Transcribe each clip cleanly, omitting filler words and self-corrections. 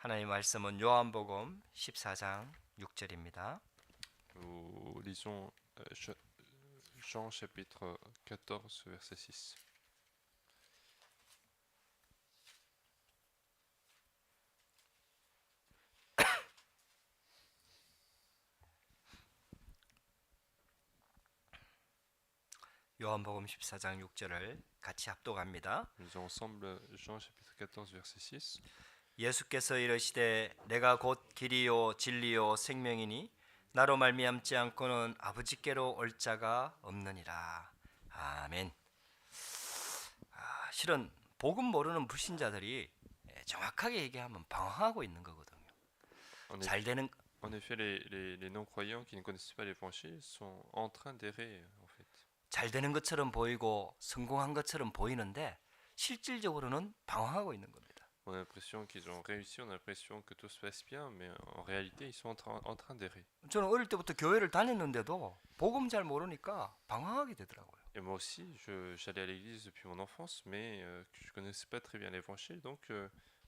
하나님의 말씀은 요한복음 14장 6절입니다. Nous lisons Jean chapitre 14, verset 6. 요한복음 14장 6절을 같이 합독합니다. Nous lisons ensemble Jean chapitre 14, verset 6. 예수께서 이르시되 내가 곧 길이요 진리요 생명이니 나로 말미암지 않고는 아버지께로 올 자가 없느니라. 아멘. 실은 복음 모르는 불신자들이 정확하게 얘기하면 방황하고 있는 거거든요. En 잘 되는 effet, les non-croyants qui ne connaissent pas l'évangile sont en train d'errer, en fait. 잘 되는 것처럼 보이고 성공한 것처럼 보이는데 실질적으로는 방황하고 있는 겁니다. On a l'impression qu'ils ont réussi, on a l'impression que tout se passe bien, mais en réalité, ils sont en train d'errer. 저는 어릴 때부터 교회를 다녔는데도 복음 잘 모르니까 방황하게 되더라고요. Et moi aussi, j'allais à l'église depuis mon enfance, mais je ne connaissais pas très bien l'évangile, donc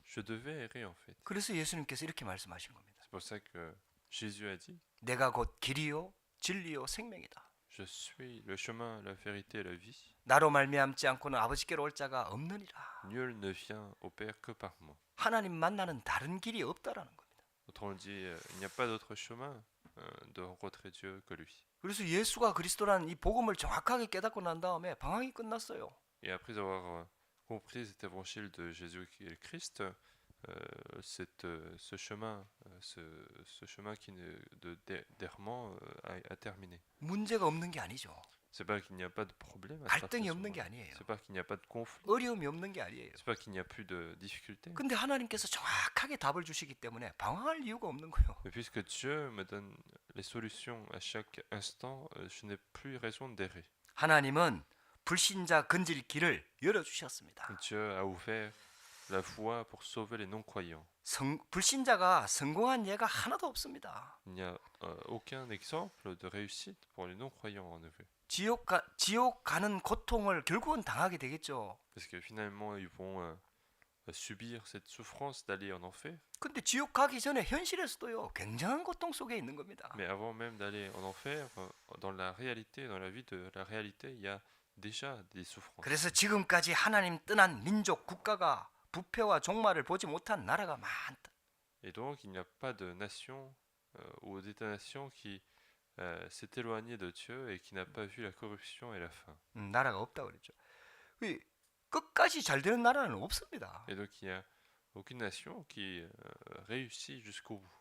je devais errer, en fait. 그래서 예수님께서 이렇게 말씀하신 겁니다. C'est pour ça que Jésus a dit, 내가 곧 길이요 진리요 생명이다. je suis le chemin, la vérité et la vie. 나로 말미암지 않고는 아버지께로 올 자가 없느니라. Nul ne vient au Père que par moi. 하나님 만나는 다른 길이 없다라는 겁니다. Autrement dit, il n'y a pas d'autre chemin de rencontrer Dieu que lui. 그래서 예수가 그리스도라는 이 복음을 정확하게 깨닫고 난 다음에 방황이 끝났어요. Et après avoir compris cet évangile de Jésus qui est le Christ, ce chemin, ce chemin d'errement a terminé. 문제가 없는 게 아니죠. C'est pas qu'il n'y a pas de problème à travers 갈등이 ce 없는 게 chemin. 아니에요. C'est pas qu'il n'y a pas de conflit. 어려움이 없는 게 아니에요. C'est pas qu'il n'y a plus de difficultés. 근데 하나님께서 정확하게 답을 주시기 때문에 방황할 이유가 없는 거예요. Mais puisque Dieu me donne les solutions à chaque instant, je n'ai plus raison d'errer. 하나님은 불신자 건질 길을 열어주셨습니다. Dieu a ouvert la voie pour sauver les non-croyants. 불신자가 성공한 예가 하나도 없습니다. Il n'y a aucun exemple de réussite pour les non-croyants en effet. 지옥 가는 고통을 결국은 당하게 되겠죠. Parce que finalement, ils vont subir cette souffrance d'aller en enfer. 근데 지옥 가기 전에 현실에서도요 굉장한 고통 속에 있는 겁니다. Mais avant même d'aller en enfer, dans la réalité, dans la vie de la réalité, il y a déjà des souffrances. 그래서 지금까지 하나님 떠난 민족 국가가 부패와 종말을 보지 못한 나라가 많다. Et donc, il n'y a pas de nation ou d'État-nation qui s'est éloigné de Dieu et qui n'a pas vu la corruption et la faim. 나라가 없다 그랬죠. 끝까지 잘 되는 나라는 없습니다. Et donc, il n'y a aucune nation qui réussit jusqu'au bout.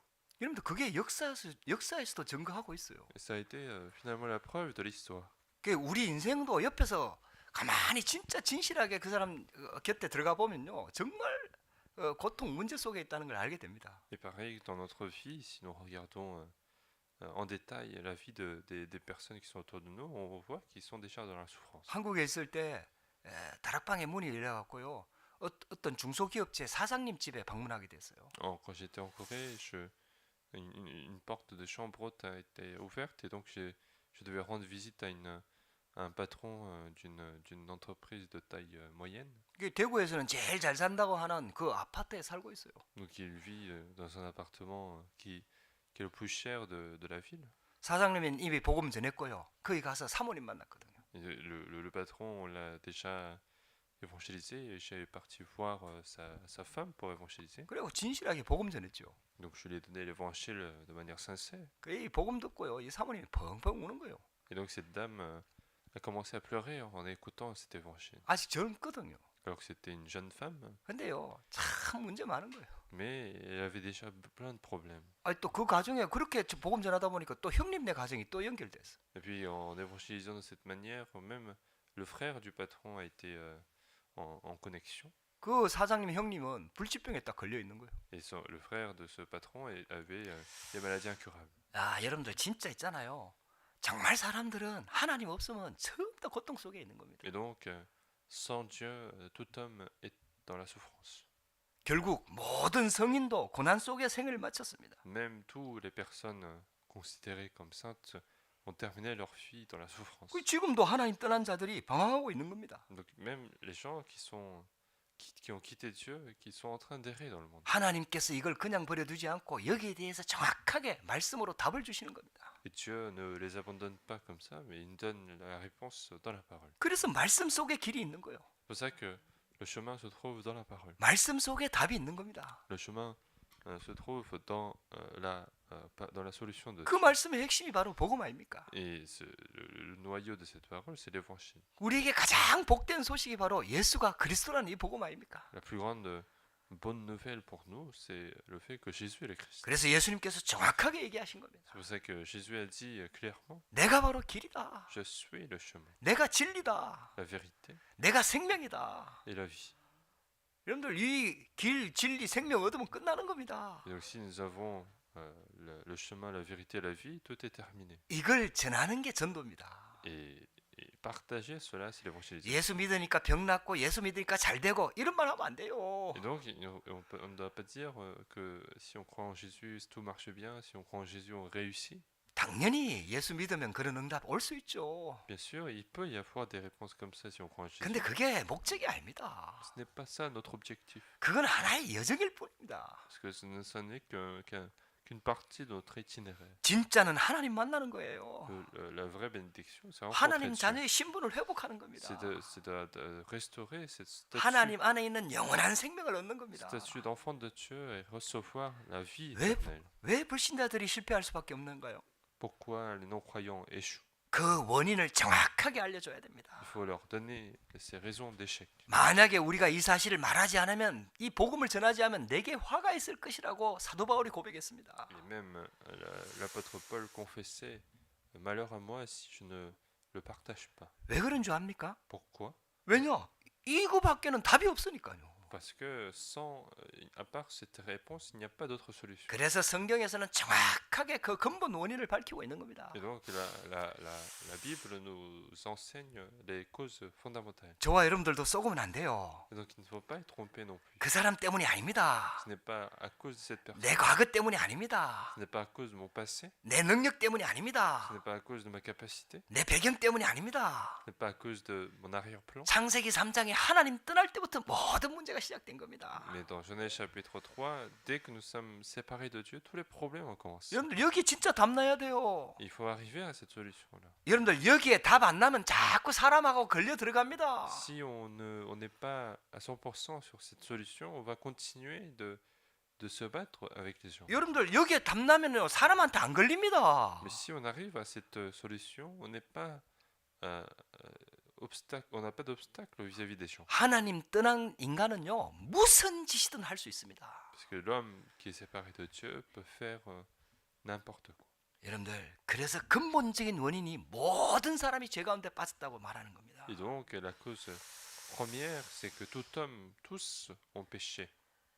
여러분들 그게 역사에서도 증거하고 있어요. Et ça a été finalement la preuve de l'histoire. 우리 인생도 옆에서 가만히 진짜 진실하게 그 사람 곁에 들어가 보면요 정말 고통 문제 속에 있다는 걸 알게 됩니다. Et pareil, dans notre vie, si nous regardons en détail la vie des personnes qui sont autour de nous, on voit qu'ils sont déjà dans la souffrance. 한국에 있을 때 다락방에 문이 열려갖고요 어떤 중소기업체 사장님 집에 방문하게 됐어요. Quand j'étais en Corée, une porte de chambre haute a été ouverte et donc je devais rendre visite à un patron d'une entreprise de taille moyenne. 대구에서는 제일 잘 산다고 하는 그 아파트에 살고 있어요. Donc il vit dans un appartement qui est le plus cher de la ville. 사장님은 이미 복음 전했고요. 거기 가서 사모님 만났거든요. Et le patron, on l'a déjà évangélisé et j'ai parti voir sa femme pour évangéliser. 그리고 진실하게 복음 전했죠. Donc je lui ai donné l'évangile de manière sincère. 이 복음 듣고요, 이 사모님이 펑펑 우는 거예요. Et donc cette dame a commencé à pleurer en écoutant cet évangile. 아직 젊거든요. Alors que c'était une jeune femme, 근데요, 참 문제 많은 거예요. mais elle avait déjà plein de problèmes. 또 그 가정에 그렇게 복음 전하다 보니까 또 형님네 가정이 또 연결됐어. Et puis en évangélisant de cette manière, même le frère du patron a été en connexion. 그 사장님 형님은 불치병에 딱 걸려 있는 거예요. Et le frère de ce patron avait des maladies incurables. 여러분들 진짜 있잖아요. 정말 사람들은 하나님 없으면 전부 다 고통 속에 있는 겁니다. Et donc, sans Dieu, tout homme est dans la souffrance. 결국 모든 성인도 고난 속에 생을 마쳤습니다. Même toutes les personnes considérées comme saintes ont terminé leur vie dans la souffrance. 지금도 하나님 떠난 자들이 방황하고 있는 겁니다. Donc même les gens qui ont quitté Dieu et qui sont en train d'errer dans le monde. 하나님께서 이걸 그냥 버려두지 않고 여기에 대해서 정확하게 말씀으로 답을 주시는 겁니다. Et Dieu ne les abandonne pas comme ça, mais il nous donne la réponse dans la parole. 그래서 말씀 속에 길이 있는 거예요. C'est pour ça que le chemin se trouve dans la parole. 말씀 속에 답이 있는 겁니다. Le chemin se trouve dans la solution de 그 Dieu. 말씀의 핵심이 바로 복음 아닙니까? Et le noyau de cette parole, c'est l'évangile. 우리에게 가장 복된 소식이 바로 예수가 그리스도라는 이 복음 아닙니까? La plus grande bonne nouvelle pour nous, c'est le fait que Jésus est le Christ. 그래서 예수님께서 정확하게 얘기하신 겁니다. C'est pour ça que Jésus a dit clairement, 내가 바로 길이다. je suis le chemin, 내가 진리다. la vérité 내가 생명이다. et la vie. 여러분들 이 길, 진리, 생명 얻으면 끝나는 겁니다. Et donc si nous avons le chemin, la vérité et la vie, tout est terminé. 이걸 전하는 게 전도입니다. Et partager cela, c'est l'évangélisation. 예수 믿으니까 병 낫고 예수 믿으니까 잘 되고 이런 말 하면 안 돼요. Et donc, on ne doit pas dire que si on croit en Jésus, tout marche bien, si on croit en Jésus, on réussit. 당연히 예수 믿으면 그런 응답 올 수 있죠. Bien sûr, il peut y avoir des réponses comme ça si on croit en Jésus. 근데 그게 목적이 아닙니다. Ce n'est pas ça notre objectif. 그건 하나의 여정일 뿐입니다. Parce que ce n'est qu'une partie de notre itinéraire. 진짜는 하나님 만나는 거예요. La vraie bénédiction, c'est 하나님 rencontrer Dieu. 자녀의 신분을 회복하는 겁니다. C'est de restaurer cette 하나님 안에 있는 영원한 생명을 얻는 겁니다. statut d'enfant de Dieu et recevoir la vie 왜, éternelle. 왜 불신자들이 실패할 수밖에 없는가요? Pourquoi les non-croyants échouent? 그 원인을 정확하게 알려줘야 됩니다. Il faut leur donner ces raisons d'échec. 만약에 우리가 이 사실을 말하지 않으면 이 복음을 전하지 않으면 내게 화가 있을 것이라고 사도 바울이 고백했습니다. Et même l'apôtre Paul confessait malheur à moi si je ne le partage pas. 왜 그런 줄 압니까? Pourquoi? 왜냐? 이거밖에는 답이 없으니까요. Parce que à part cette réponse, il n'y a pas d'autre solution. 그래서 성경에서는 정확하게 그 근본 원인을 밝히고 있는 겁니다. Et donc la Bible nous enseigne les causes fondamentales. 저와 여러분들도 속으면 안 돼요. Et donc il ne faut pas être trompé non plus. 그 사람 때문이 아닙니다. Ce n'est pas à cause de cette personne. 내 과거 때문이 아닙니다. Ce n'est pas à cause de mon passé. 내 능력 때문이 아닙니다. Ce n'est pas à cause de ma capacité. 내 배경 때문이 아닙니다. Ce n'est pas à cause de mon arrière-plan. 창세기 3장에 하나님 떠날 때부터 모든 문제가 시작된 겁니다. Mais dans Genèse chapitre 3, dès que nous sommes séparés de Dieu, tous les problèmes ont commencé. 여러분들 여기 진짜 답 나야 돼요. Il faut arriver à cette solution-là. 여러분들 여기에 답 안 나면 자꾸 사람하고 걸려 들어갑니다. Si on n'est pas à 100% sur cette solution, on va continuer de se battre avec les gens. 여러분들 여기에 답 나면요 사람한테 안 걸립니다. Mais si on arrive à cette solution, on n'est pas on n'a pas d'obstacle vis-à-vis des gens. 하나님 떠난 인간은요 무슨 짓이든 할 수 있습니다. Parce que l'homme qui est séparé de Dieu peut faire n'importe quoi. 여러분들 그래서 근본적인 원인이 모든 사람이 죄 가운데 빠졌다고 말하는 겁니다. Et donc la cause première, c'est que tous ont péché.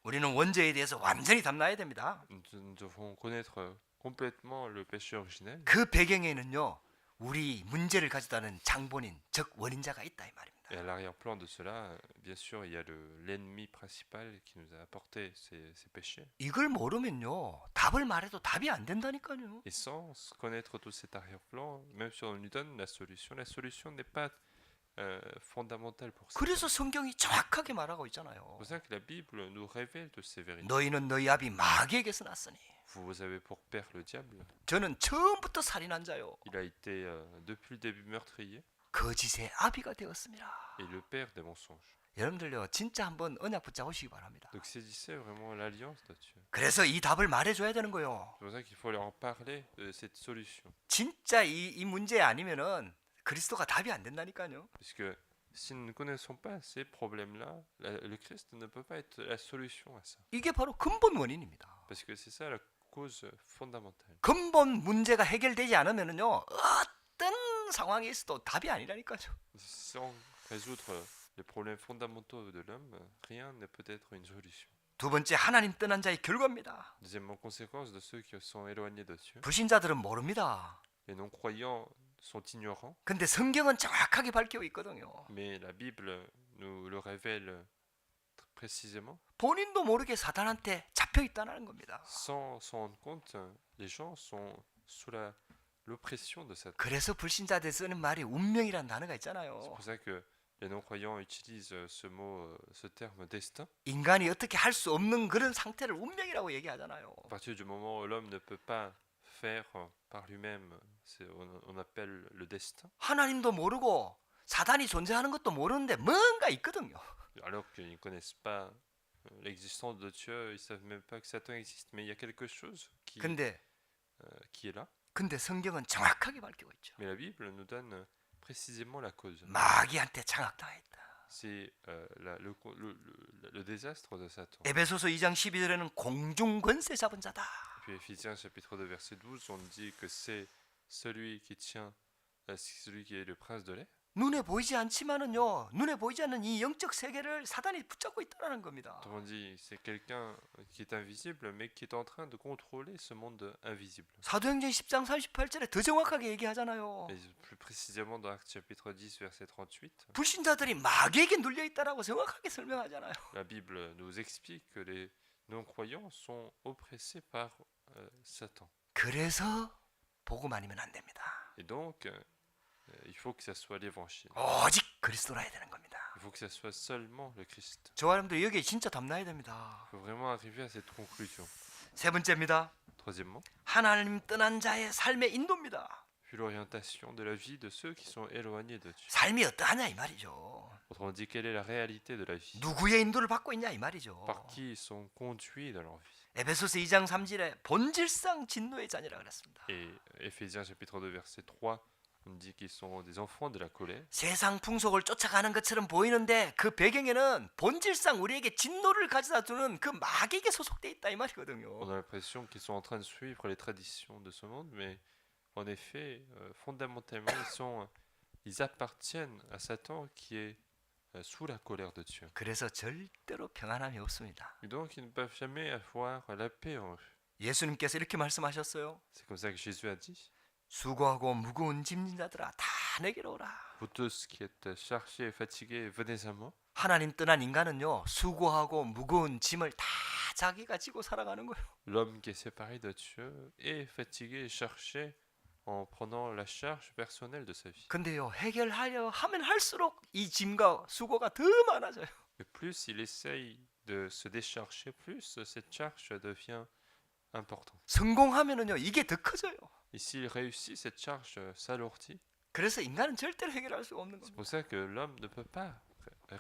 우리는 원죄에 대해서 완전히 답 나야 됩니다. Nous devons connaître complètement le péché originel. 그 배경에는요 우리 문제를 가져다는 장본인 즉 원인자가 있다 이 말입니다. Et à l'arrière-plan de cela, bien sûr, il y a l'ennemi principal qui nous a apporté ces péchés. 이걸 모르면요 답을 말해도 답이 안 된다니까요. Et sans connaître tout cet arrière-plan, même si on nous donne la solution n'est pas fondamentale pour ça. 그래서 성경이 정확하게 말하고 있잖아요. C'est pour ça que la Bible nous révèle de ces vérités. 너희는 너희 아비 마귀에게서 났으니 Vous avez pour père le diable. 저는 처음부터 살인한 자요 Il a été depuis le début meurtrier 거짓의 아비가 되었습니다. et le père des mensonges. 여러분들요 진짜 한번 언약 붙잡으시기 바랍니다. Donc saisissez vraiment l'alliance de Dieu. 그래서 이 답을 말해줘야 되는 거예요. C'est pour ça qu'il faut leur parler de cette solution. 진짜 이 문제 아니면은 그리스도가 답이 안 된다니까요. Puisque si nous ne connaissons pas ces problèmes-là, le Christ ne peut pas être la solution à ça. 이게 바로 근본 원인입니다. Parce que c'est ça la cause fondamentale. 근본 문제가 해결되지 않으면은요 어떤 상황에 있어도 답이 아니라니까요. Sans résoudre les problèmes fondamentaux de l'homme, rien ne peut être une solution. 두 번째 하나님 떠난 자의 결과입니다. Deuxièmement, conséquence de ceux qui sont éloignés de Dieu. 불신자들은 모릅니다. Les non-croyants sont ignorants, 근데 성경은 정확하게 밝히고 있거든요. mais la Bible nous le révèle précisément. 본인도 모르게 사단한테 잡혀 있다는 겁니다. Sans s'en rendre compte, les gens sont sous l'oppression de Satan. 그래서 불신자들 쓰는 말이 운명이라는 단어가 C'est 있잖아요. pour ça que Les non-croyants utilisent ce mot, ce terme destin. 인간이 어떻게 할 수 없는 그런 상태를 운명이라고 얘기하잖아요. À partir du moment où l'homme ne peut pas faire par lui-même, on appelle le destin. 하나님도 모르고 사단이 존재하는 것도 모르는데 뭔가 있거든요. Alors qu'ils ne connaissent pas l'existence de Dieu, ils savent même pas que Satan existe. Mais il y a quelque chose 근데 qui est là. 근데 성경은 정확하게 밝히고 있죠. Mais la Bible nous donne précisément la cause. 마귀한테 장악당했다. C'est le désastre de Satan. 에베소서 2장 12절에는 공중 권세 잡은 자다. Puis Éphésiens chapitre 2 verset 12, on dit que c'est celui qui tient, celui qui est le prince de l'air. 눈에 보이지 않지만은요. 눈에 보이지 않는 이 영적 세계를 사단이 붙잡고 있다는 겁니다. Autrement dit, c'est quelqu'un qui est invisible, mais qui est en train de contrôler ce monde invisible. 사도행전 10장 38절에 더 정확하게 얘기하잖아요. Et plus précisément dans Actes chapitre 10 verset 38, 불신자들이 마귀에게 눌려 있다라고 정확하게 설명하잖아요. la Bible nous explique que les non-croyants sont oppressés par Satan. 그래서 복음 아니면 안 됩니다. Et donc, il faut que ça soit l'évangile. 오직 그리스도라야 되는 겁니다. Il faut que ça soit seulement le Christ. 저와 여러분들 여기에 진짜 담나야 됩니다. Il faut vraiment arriver à cette conclusion. 세 번째입니다. Troisièmement, 하나님 떠난 자의 삶의 인도입니다. puis l'orientation de la vie de ceux qui sont éloignés de Dieu. 삶이 어떠하냐 이 말이죠. Autrement dit, quelle est la réalité de la vie? 누구의 인도를 받고 있냐 이 말이죠. Par qui ils sont conduits dans leur vie? 에베소서 2장 3절에 본질상 진노의 자녀라 그랬습니다. Et Éphésiens chapitre 2 verset 3, on dit qu'ils sont des enfants de la colère. 세상 풍속을 쫓아가는 것처럼 보이는데 그 배경에는 본질상 우리에게 진노를 가져다 주는 그 마귀에게 소속돼 있다 이 On 말이거든요. a l'impression qu'ils sont en train de suivre les traditions de ce monde, mais en effet, fondamentalement, ils appartiennent à Satan qui est sous la colère de Dieu. 그래서 절대로 평안함이 없습니다. Et donc, ils ne peuvent jamais avoir la paix en eux. 예수님께서 이렇게 말씀하셨어요. C'est comme ça que Jésus a dit. 수고하고 무거운 짐진 자들아 다 내게로 오라. Vous tous qui êtes chargés et fatigués, venez à moi. 하나님 떠난 인간은요. 수고하고 무거운 짐을 다 자기가 지고 살아가는 거예요. L'homme qui est séparé de Dieu est fatigué et cherché en prenant la charge personnelle de sa vie. 근데요. 해결하려 하면 할수록 이 짐과 수고가 더 많아져요. Et plus il essaye de se décharger, plus cette charge devient importante. 성공하면은요. 이게 더 커져요. Et s'il réussit, cette charge s'alourdit. 그래서 인간은 절대로 해결할 수가 없는 C'est 겁니다. pour ça que l'homme ne peut pas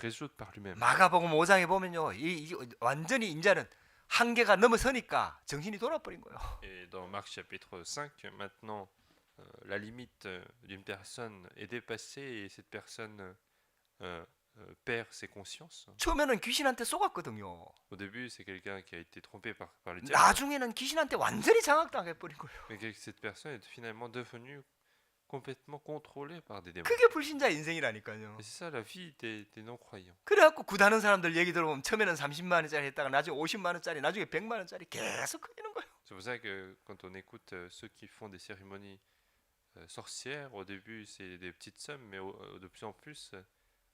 résoudre par lui-même. 마가복음 5장에 보면요. 이 완전히 인자는 한계가 넘어서니까 정신이 돌아버린 거예요. Et dans Marc chapitre 5, maintenant, la limite d'une personne est dépassée et cette personne perd ses consciences. 처음에는 귀신한테 속았거든요. Au début, c'est quelqu'un qui a été trompé par le diable. 나중에는 귀신한테 완전히 장악당해 버린 거예요. Mais que cette personne est finalement devenue complètement contrôlée par des démons. 그게 불신자 인생이라니까요. Et c'est ça la vie des non-croyants. 그래갖고 구다는 사람들 얘기 들어보면 처음에는 30만 원짜리 했다가 나중에 50만 원짜리, 나중에 100만 원짜리 계속 커지는 거예요. C'est pour ça que quand on écoute ceux qui font des cérémonies sorcières, au début c'est des petites sommes, mais de plus en plus,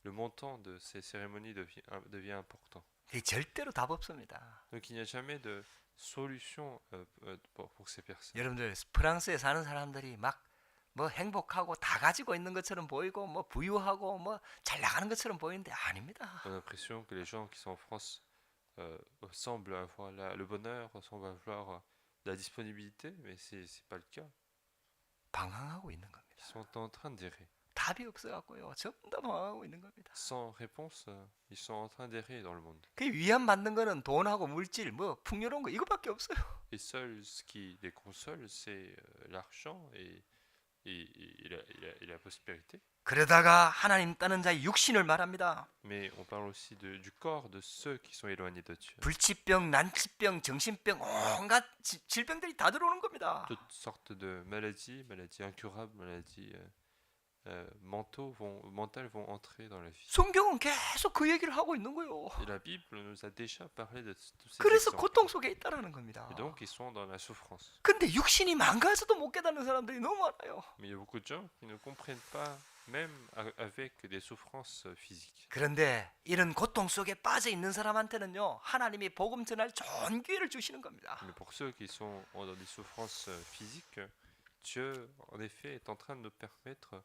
le montant de ces cérémonies devient important. 이게 절대로 답 없습니다. Donc il n'y a jamais de solution pour ces personnes. 여러분들 프랑스에 사는 사람들이 막 뭐 행복하고 다 가지고 있는 것처럼 보이고 뭐 부유하고 뭐 잘 나가는 것처럼 보이는데 아닙니다. On a l'impression que les gens qui sont en France semblent avoir le bonheur, semblent avoir la disponibilité, mais c'est pas le cas. 방황하고 있는 겁니다. Ils sont en train d'errer. 답이 없어갖고요. 전부 다 방황하고 있는 겁니다. Sans réponse, ils sont en train d'errer dans le monde. 그 위안 받는 거는 돈하고 물질, 뭐 풍요로운 거 이거밖에 없어요. Et seul ce qui les console, c'est l'argent et la prospérité. 그러다가 하나님 따는 자의 육신을 말합니다. Mais on parle aussi du corps de ceux qui sont éloignés de Dieu. 불치병, 난치병, 정신병, 온갖 질병들이 다 들어오는 겁니다. Toutes sortes de maladies, maladies incurables, maladies mentales vont entrer dans la vie. 성경은 계속 그 얘기를 하고 있는 거예요. Et la Bible nous a déjà parlé de tous ces 그래서 exemples. 고통 속에 있다라는 겁니다. Et donc ils sont dans la souffrance. 근데 육신이 망가져도 못 깨닫는 사람들이 너무 많아요. Mais il y a beaucoup de gens qui ne comprennent pas, même avec des souffrances physiques. 그런데 이런 고통 속에 빠져 있는 사람한테는요, 하나님이 복음 전할 좋은 기회를 주시는 겁니다. Mais pour ceux qui sont dans des souffrances physiques, Dieu, en effet, est en train de nous permettre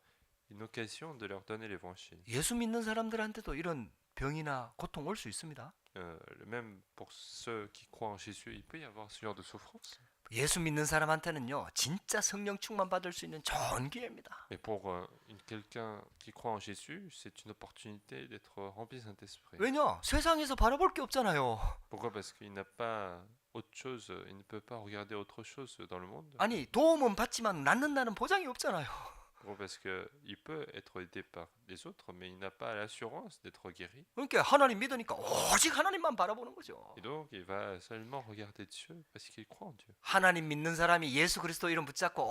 une occasion de leur donner l'évangile. 예수 믿는 사람들한테도 이런 병이나 고통 올 수 있습니다. Même pour ceux qui croient en Jésus, il peut y avoir ce genre de souffrance. 예수 믿는 사람한테는요, 진짜 성령 충만 받을 수 있는 좋은 기회입니다. Mais pour quelqu'un qui croit en Jésus, c'est une opportunité d'être rempli du Saint-Esprit. 왜냐? 세상에서 바라볼 게 없잖아요. Pourquoi? Parce qu'il n'a pas autre chose, il ne peut pas regarder autre chose dans le monde. 아니, 도움은 받지만 낫는다는 보장이 없잖아요. Pourquoi? Parce qu'il peut être aidé par les autres, mais il n'a pas l'assurance d'être guéri. 그러니까 하나님 믿으니까 오직 하나님만 바라보는 거죠. Et donc, il va seulement regarder Dieu parce qu'il croit en Dieu. 하나님 믿는 사람이 예수 그리스도 이름 붙잡고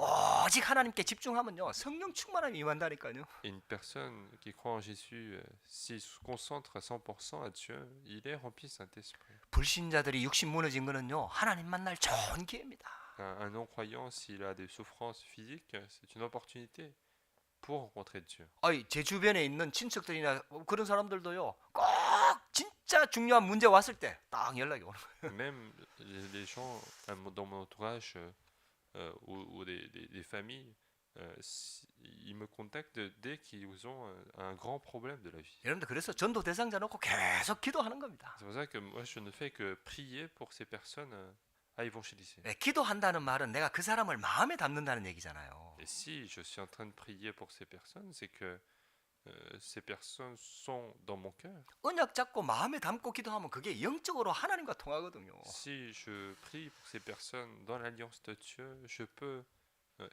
오직 하나님께 집중하면요, 성령 충만함이 임한다니까요. Et une personne qui croit en Jésus, s'il se concentre à 100% à Dieu, il est rempli du Saint-Esprit. 불신자들이 육신 무너진 거는요, 하나님 만날 좋은 기회입니다. Un non-croyant, s'il a des souffrances physiques, c'est une opportunité pour rencontrer Dieu. 아이, 제 주변에 있는 친척들이나 그런 사람들도요, 꼭 진짜 중요한 문제 왔을 때 딱 연락이 오는 거예요. Même les gens dans mon entourage ou des familles, ils me contactent dès qu'ils ont un grand problème de la vie. 여러분들 그래서 전도 대상자 놓고 계속 기도하는 겁니다. C'est pour ça que moi je ne fais que prier pour ces personnes à évangéliser. 네, 기도한다는 말은 내가 그 사람을 마음에 담는다는 얘기잖아요. Et si je suis en train de prier pour ces personnes, c'est que ces personnes sont dans mon cœur. 언약 잡고 마음에 담고 기도하면 그게 영적으로 하나님과 통하거든요. Si je prie pour ces personnes dans l'alliance de Dieu, je peux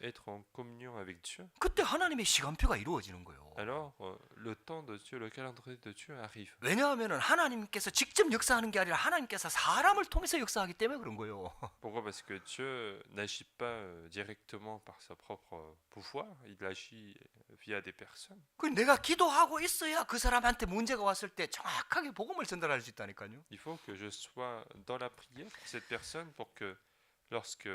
être en communion avec Dieu. 그때 하나님의 시간표가 이루어지는 거예요. Alors, le temps de Dieu, le calendrier de Dieu arrive. 왜냐하면 하나님께서 직접 역사하는 게 아니라 하나님께서 사람을 통해서 역사하기 때문에 그런 거예요. Pourquoi? Parce que Dieu n'agit pas directement par sa propre pouvoir, il agit via des personnes. 그 내가 기도하고 있어야 그 사람한테 문제가 왔을 때 정확하게 복음을 전달할 수 있다니까요. Il faut que je sois dans la prière pour cette personne pour que lorsque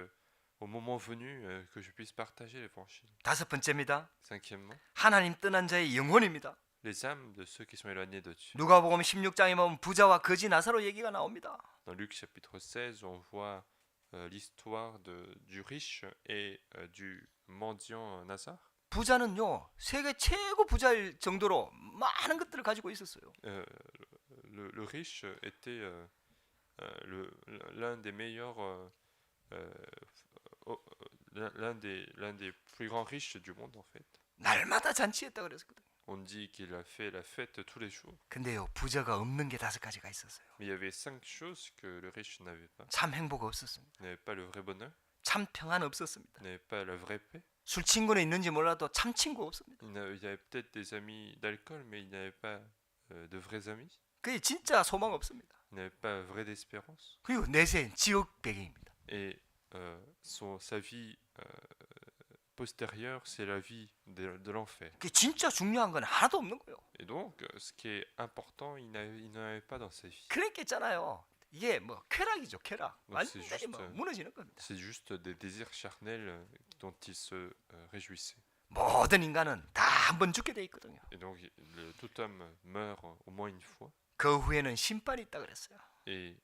au moment venu, que je puisse partager l'évangile. 다섯 번째입니다. Cinquièmement, 하나님 떠난 자의 영혼입니다. les âmes de ceux qui sont éloignés de Dieu. 누가복음 16장에 보면 부자와 거지 나사로 얘기가 나옵니다. Dans Luc chapitre 16, on voit l'histoire du riche et du mendiant Nazare. 부자는요, 세계 최고 부자일 정도로 많은 것들을 가지고 있었어요. Le riche était l'un des meilleurs, l'un des plus grands riches du monde en fait. 날마다 잔치했다 그랬거든요. On dit qu'il a fait la fête tous les jours. 근데요, 부자가 없는 게 다섯 가지가 있었어요. Mais il y avait 5 choses que le riche n'avait pas. 참 행복 없었습니다. Il n'avait pas le vrai bonheur, 참 평안 없었습니다. il n'avait pas la vraie paix. 술 친구는 있는지 몰라도 참 친구 없습니다. Il y avait peut-être des amis d'alcool, mais il n'avait pas de vrais amis. 그게 진짜 소망 없습니다. Il n'avait pas vraie d'espérance. 그리고 내세는 지옥 배경입니다. Et sa vie postérieure, c'est la vie de l'enfer. 그게 진짜 중요한 건 하나도 없는 거예요. Et donc, ce qui est important, il n'en avait pas dans sa vie. 그러니까 있잖아요. 이게 뭐 쾌락이죠, 쾌락. 뭐 완전히 juste, 뭐 무너지는 겁니다. C'est juste des désirs charnels dont il se réjouissait. 모든 인간은 다 한 번 죽게 돼 있거든요. Et donc, tout homme meurt au moins une fois. 그 후에는 심판이 있다 그랬어요. Et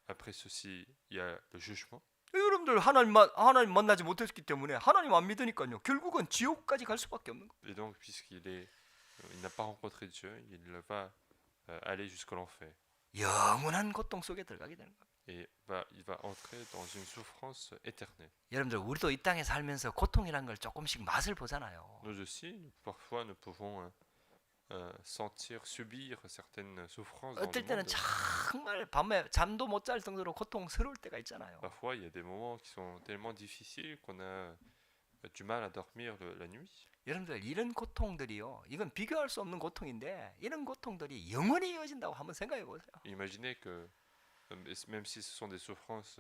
après ceci, il y a le jugement. 여러분들 하나님 만나지 못했기 때문에 하나님 안 믿으니까요. 결국은 지옥까지 갈 수밖에 없는 거예요. Et donc, il n'a pas rencontré Dieu, il va aller jusqu'à l'enfer. 영원한 고통 속에 들어가게 되는 겁니다. Et il va entrer dans une souffrance éternelle. 여러분들 우리도 이 땅에 살면서 고통이란 걸 조금씩 맛을 보잖아요. Nous aussi, parfois, nous pouvons sentir, subir certaines souffrances dans le 어떨 때는 monde. 정말 밤에 잠도 못 잘 정도로 고통스러울 때가 있잖아요. Parfois, il y a des moments qui sont tellement difficiles qu'on a du mal à dormir la nuit. 여러분들 이런 고통들이요, 이건 비교할 수 없는 고통인데 이런 고통들이 영원히 이어진다고 한번 생각해 보세요. Imaginez que, même si ce sont des souffrances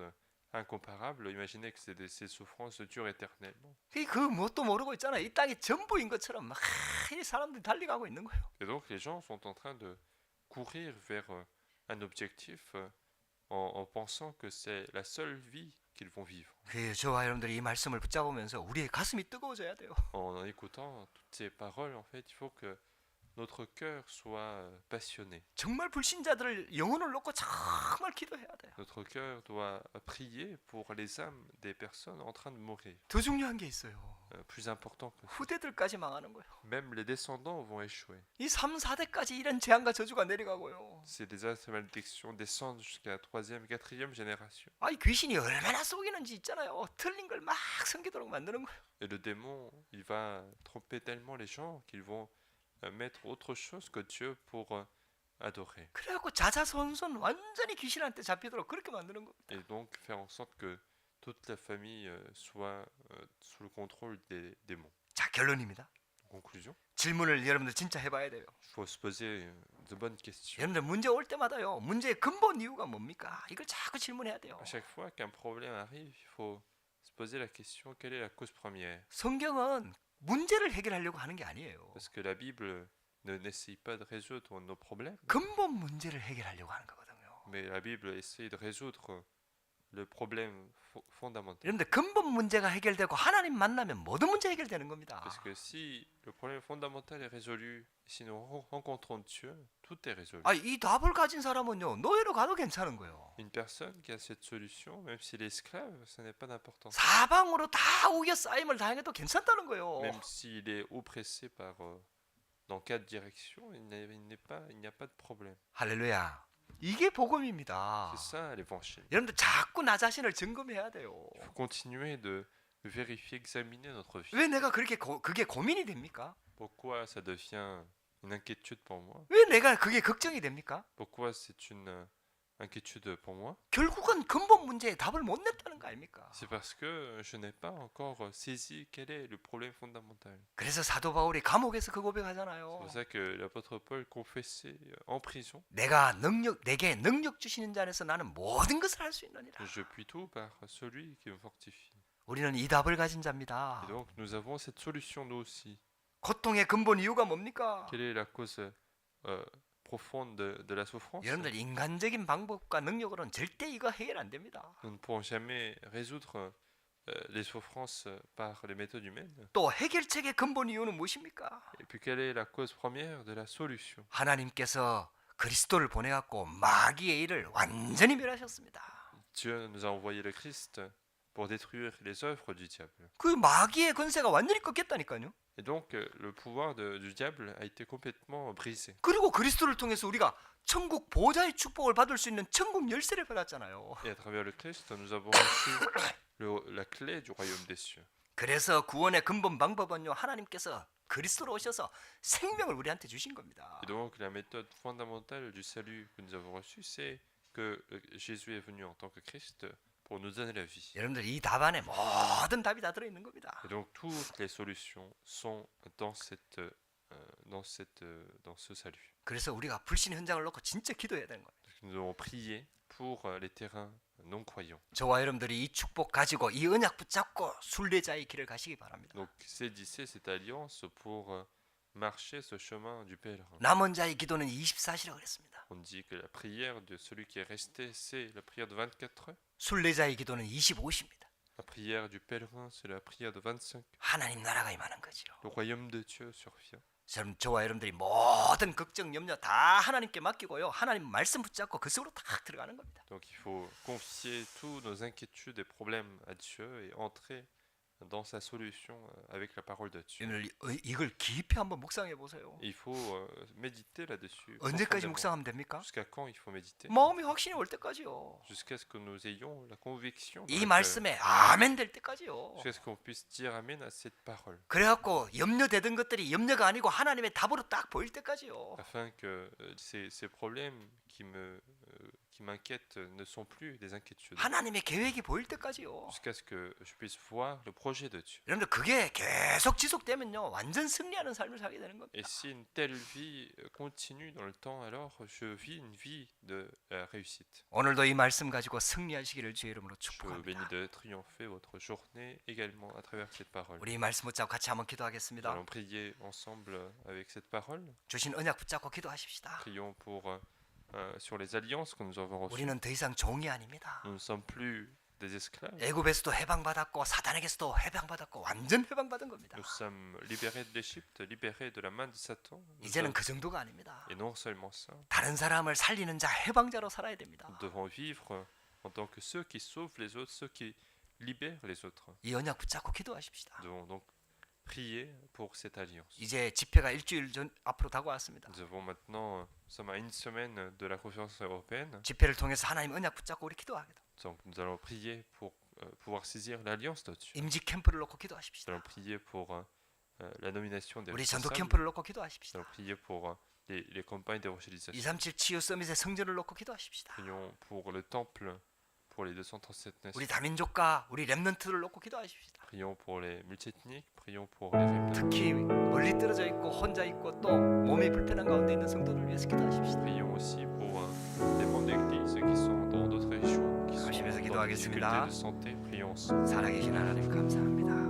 incomparables, imaginez que ces souffrances durent éternellement. 그 뭣도 모르고 있잖아요. 이 땅이 전부인 것처럼 막 이 사람들이 달려가고 있는 거예요. Et donc, les gens sont en train de courir vers un objectif en pensant que c'est la seule vie qu'ils vont vivre. 그 저와 여러분들이 이 말씀을 붙잡으면서 우리의 가슴이 뜨거워져야 돼요. En écoutant toutes ces paroles, en fait, il faut que notre cœur soit passionné. 정말 불신자들을 영혼을 놓고 정말 기도해야 돼요. Notre cœur doit prier pour les âmes des personnes en train de mourir. 더 중요한 게 있어요. Plus important que ça. 후대들까지 망하는 거예요. Même les descendants vont échouer. 이 3, 4대까지 이런 재앙과 저주가 내려가고요. C'est des actes de malédiction descendent jusqu'à la troisième, quatrième génération. 아이 귀신이 얼마나 속이는지 있잖아요. 틀린 걸 막 섬기도록 만드는 거예요. Et le démon, il va tromper tellement les gens qu'ils vont mettre autre chose que Dieu pour adorer. 그래갖고 자자손손 완전히 귀신한테 잡히도록 그렇게 만드는 겁니다. Et donc faire en sorte que toute la famille soit sous le contrôle des démons. 자, 결론입니다. En conclusion, 질문을 여러분들 진짜 해봐야 돼요. il faut se poser de bonnes questions. 여러분들 문제 올 때마다요. 문제의 근본 이유가 뭡니까? 이걸 자꾸 질문해야 돼요. À chaque fois qu'un problème arrive, il faut se poser la question, quelle est la cause première? 성경은 문제를 해결하려고 하는 게 아니에요. Parce que la Bible n'essaye pas de résoudre nos problèmes, 근본 문제를 해결하려고 하는 거거든요. mais la Bible essaye de résoudre le problème fondamental. 여러분들 근본 문제가 해결되고 하나님 만나면 모든 문제 해결되는 겁니다. Parce que si le problème fondamental est résolu, si nous rencontrons Dieu, tout est résolu. 아, 이 답을 가진 사람은요. 노예로 가도 괜찮은 거예요. Une personne qui a cette solution, même s'il est esclave, ça n'est pas d'importance. 사방으로 다 우겨 쌓임을 당해도 괜찮다는 거예요. Même s'il est oppressé par dans quatre directions, il n'y a pas de problème. 할렐루야. 이게 복음입니다. C'est ça l'évangile. 여러분들 자꾸 나 자신을 점검해야 돼요. Il faut continuer de vérifier, examiner notre vie. 왜 내가 그게 고민이 됩니까? Pourquoi ça devient une inquiétude pour moi? 왜 내가 그게 걱정이 됩니까? Pourquoi c'est une inquiétude pour moi? 결국은 근본 문제에 답을 못 냈다는 거 아닙니까? C'est parce que je n'ai pas encore saisi quel est le problème fondamental. 그래서 사도 바울이 감옥에서 그 C'est 고백하잖아요. pour ça que l'apôtre Paul confessait en prison. 내게 능력 주시는 자 안에서 나는 모든 것을 할 수 있느니라. Je puis tout par celui qui me fortifie. 우리는 이 답을 가진 자입니다. Et donc nous avons cette solution nous aussi. 고통의 근본 이유가 뭡니까? Quelle est la cause profonde de la souffrance? 여러분들 인간적인 방법과 능력으로는 절대 이거 해결 안 됩니다. Nous ne pourrons jamais résoudre les souffrances par les méthodes humaines. 또 해결책의 근본 이유는 무엇입니까? Et puis quelle est la cause première de la solution? 하나님께서 그리스도를 보내갖고 마귀의 일을 완전히 멸하셨습니다. Dieu nous a envoyé le Christ pour détruire les œuvres du diable. 그 마귀의 권세가 완전히 꺾였다니까요. Et donc le pouvoir du diable a été complètement brisé. 그리고 그리스도를 통해서 우리가 천국 보좌의 축복을 받을 수 있는 천국 열쇠를 받았잖아요. Et à travers le Christ, nous avons reçu la clé du royaume des cieux. 그래서 구원의 근본 방법은요. 하나님께서 그리스도로 오셔서 생명을 우리한테 주신 겁니다. Et donc la méthode fondamentale du salut que nous avons reçu, c'est que Jésus est venu en tant que Christ pour nous donner la vie. 여러분들 이 답 안에 모든 답이 다 들어있는 겁니다. Et donc toutes les solutions sont dans ce salut. 그래서 우리가 불신 현장을 놓고 진짜 기도해야 되는 거예요. Nous devons prier pour les terrains non croyants. 저와 여러분들이 이 축복 가지고 이 언약 붙잡고 순례자의 길을 가시기 바랍니다. Donc saisissez cette alliance pour marcher ce chemin du pèlerin. 남은 자의 기도는 24시라고 그랬습니다. On dit que la prière de celui qui est resté, c'est la prière de 24 heures. 순례자의 기도는 25시입니다. La prière du pèlerin, c'est la prière de 25. 하나님 나라가 임하는 거죠. Le royaume de Dieu survient. 저와 여러분들이 모든 걱정, 염려 다 하나님께 맡기고요. 하나님 말씀 붙잡고 그 속으로 딱 들어가는 겁니다. Donc il faut confier tous nos inquiétudes et problèmes à Dieu et entrer dans sa solution avec la parole de Dieu. 이걸 깊이 한번 묵상해 보세요. Et il faut méditer là-dessus. 언제까지 profondément. 묵상하면 됩니까? Jusqu'à quand il faut méditer? 마음이 확신이 올 때까지요. Jusqu'à ce que nous ayons la conviction. 이 말씀에 아멘 될 때까지요. Jusqu'à ce qu'on puisse dire Amen à cette parole. 그래갖고 염려되던 것들이 염려가 아니고 하나님의 답으로 딱 보일 때까지요. Afin que ces problèmes qui m'inquiètent ne sont plus des inquiétudes. 하나님의 계획이 보일 때까지요. Jusqu'à ce que je puisse voir le projet de Dieu. 여러분들 그게 계속 지속되면요. 완전 승리하는 삶을 살게 되는 겁니다. Et si une telle vie continue dans le temps, alors je vis une vie de réussite. 오늘도 이 말씀 가지고 승리하시기를 주의 이름으로 Je vous bénis 축복합니다. de triompher votre journée également à travers cette parole. 우리 이 말씀 붙잡고 같이 한번 Nous 기도하겠습니다. allons prier ensemble avec cette parole. 주신 언약 붙잡고 기도하십시다. Prions pour sur les alliances que nous avons reçues. 우리는 더 이상 종이 아닙니다. Nous ne sommes plus des esclaves. 애굽에서도 해방받았고 사단에게서도 해방받았고 완전 해방받은 겁니다. Nous sommes libérés de l'Égypte, libérés de la main de Satan. 이제는 그 정도가 아닙니다. Et non seulement ça, 다른 사람을 살리는 자 해방자로 살아야 됩니다. nous devons vivre en tant que ceux qui sauvent les autres, ceux qui libèrent les autres. 이 언약 붙잡고 기도하십시다. Nous devons donc prier pour cette alliance. 이제 집회가 일주일 전 앞으로 다가왔습니다. Nous avons maintenant, nous sommes à une semaine de la conférence européenne, 집회를 통해서 하나님 언약 붙잡고 우리 기도하겠다. donc nous allons prier pour pouvoir saisir l'alliance là-dessus. 임직 캠프를 놓고 Nous 기도하십시다. allons prier pour la nomination des 우리 전도 responsables. 캠프를 놓고 Nous 기도하십시다. allons prier pour les campagnes d'évangélisation. 237 치유 서밋의 성전을 놓고 기도하십시다. Prions pour le temple, pour les 237 nations. 우리 다민족과 우리 렘넌트를 놓고 기도하십시다. Prions pour les multiethniques, prions pour les remnants. 특히 멀리 떨어져 있고 혼자 있고 또 몸이 불편한 가운데 있는 성도를 위해서 기도하십시다. Prions aussi pour les membres d'église qui sont dans d'autres régions, qui sont 하시면서 dans des 기도하겠습니다. difficultés de santé. Prions ensemble. 살아계신 하나님 감사합니다.